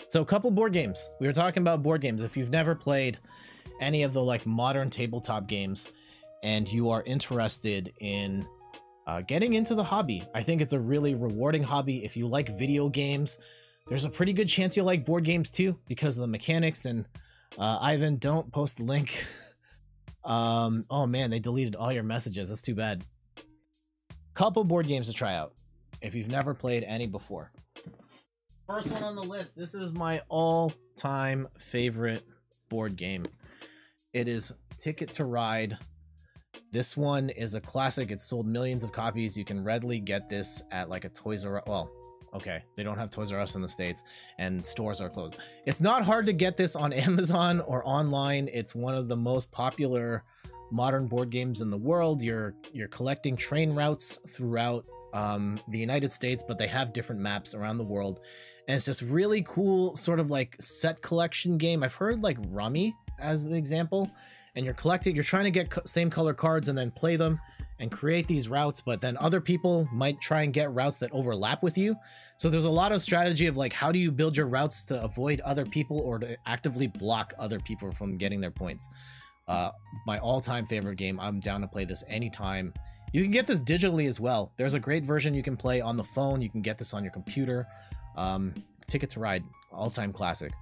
So a couple board games. We were talking about board games. If you've never played any of the like modern tabletop games and you are interested in getting into the hobby, I think it's a really rewarding hobby. If you like video games, there's a pretty good chance you'll like board games too because of the mechanics. And Ivan, don't post the link. Oh man, they deleted all your messages. That's too bad. Couple board games to try out if you've never played any before. First one on the list. This is my all-time favorite board game. It is Ticket to Ride. This one is a classic. It's sold millions of copies. You can readily get this at like a Toys R Us. Well, okay, they don't have Toys R Us in the States and stores are closed. It's not hard to get this on Amazon or online. It's one of the most popular modern board games in the world. You're collecting train routes throughout the United States, but they have different maps around the world. And it's just really cool, sort of like set collection game. I've heard like Rummy as an example, and you're trying to get same color cards and then play them and create these routes, but then other people might try and get routes that overlap with you. So there's a lot of strategy of like, how do you build your routes to avoid other people or to actively block other people from getting their points? My all-time favorite game. I'm down to play this anytime. You can get this digitally as well. There's a great version you can play on the phone. You can get this on your computer. Ticket to Ride, all-time classic.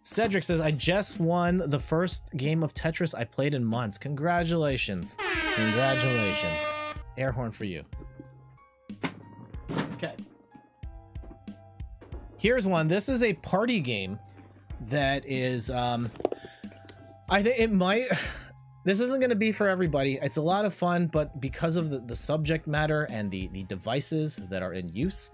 Cedric says, I just won the first game of Tetris I played in months. Congratulations. Congratulations. Air horn for you. Okay. Here's one. This is a party game that is, I think it might... This isn't going to be for everybody. It's a lot of fun, but because of the subject matter and the devices that are in use,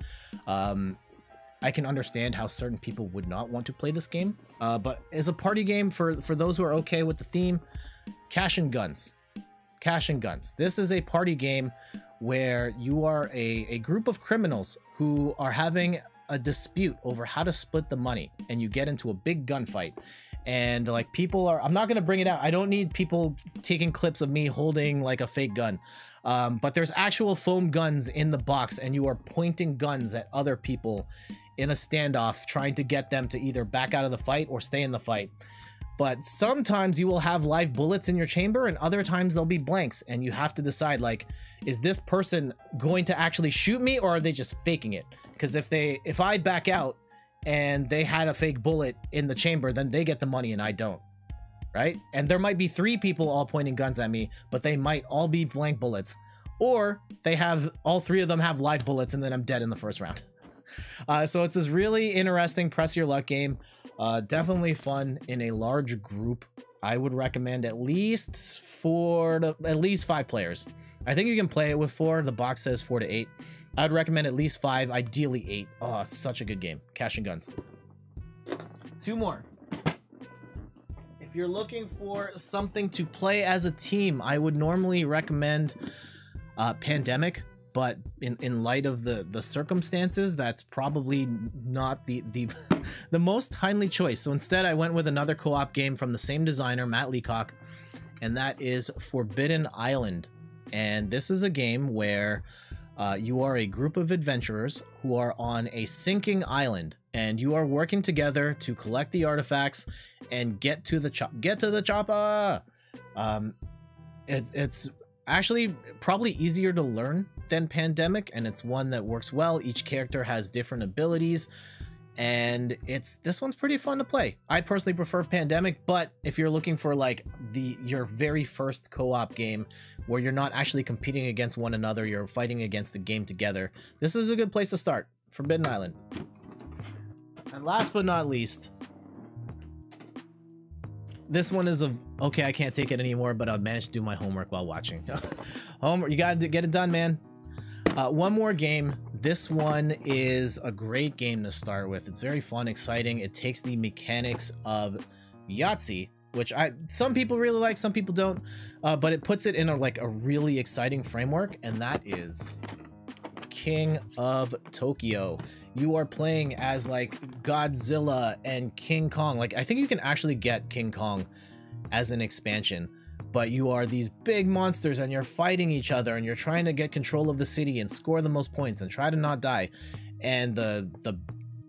I can understand how certain people would not want to play this game. But as a party game, for those who are okay with the theme, Cash and Guns. Cash and Guns. This is a party game where you are a group of criminals who are having a dispute over how to split the money, and you get into a big gunfight. And like people are, I'm not going to bring it out. I don't need people taking clips of me holding like a fake gun. But there's actual foam guns in the box, and you are pointing guns at other people in a standoff, trying to get them to either back out of the fight or stay in the fight. But sometimes you will have live bullets in your chamber, and other times there'll be blanks, and you have to decide, like, is this person going to actually shoot me, or are they just faking it? Because if I back out and they had a fake bullet in the chamber, then they get the money and I don't, right? And there might be 3 people all pointing guns at me, but they might all be blank bullets, or they have all 3 of them have live bullets, and then I'm dead in the first round. So it's this really interesting press your luck game. Definitely fun in a large group. I would recommend at least 4 to at least 5 players. I think you can play it with 4. The box says 4 to 8. I'd recommend at least 5, ideally 8. Oh, such a good game. Cash and Guns. 2 more. If you're looking for something to play as a team, I would normally recommend Pandemic. But in light of the circumstances, that's probably not the the most timely choice. So instead, I went with another co-op game from the same designer, Matt Leacock, and that is Forbidden Island. And this is a game where you are a group of adventurers who are on a sinking island, and you are working together to collect the artifacts and get to the chopper. It's actually probably easier to learn than Pandemic, and it's one that works well. Each character has different abilities, and this one's pretty fun to play. I personally prefer Pandemic, but if you're looking for like your very first co-op game where you're not actually competing against one another, you're fighting against the game together, this is a good place to start. Forbidden Island. And last but not least, this one is okay, I can't take it anymore, but I'll manage to do my homework while watching. Homework, you gotta get it done, man. One more game. This one is a great game to start with. It's very fun, exciting. It takes the mechanics of Yahtzee, which some people really like, some people don't, but it puts it in a really exciting framework, and that is King of Tokyo. You are playing as like Godzilla and King Kong. Like, I think you can actually get King Kong as an expansion, but you are these big monsters and you're fighting each other and you're trying to get control of the city and score the most points and try to not die. And the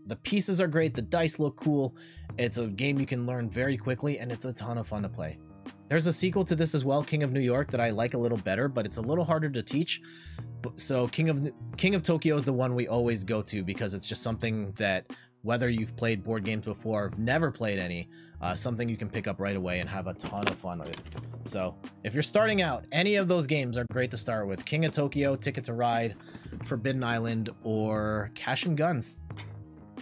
The pieces are great, the dice look cool. It's a game you can learn very quickly, and it's a ton of fun to play. There's a sequel to this as well, King of New York, that I like a little better, but it's a little harder to teach. So King of Tokyo is the one we always go to because it's just something that, whether you've played board games before or never played any, something you can pick up right away and have a ton of fun with. So if you're starting out, any of those games are great to start with. King of Tokyo, Ticket to Ride, Forbidden Island, or Cash and Guns.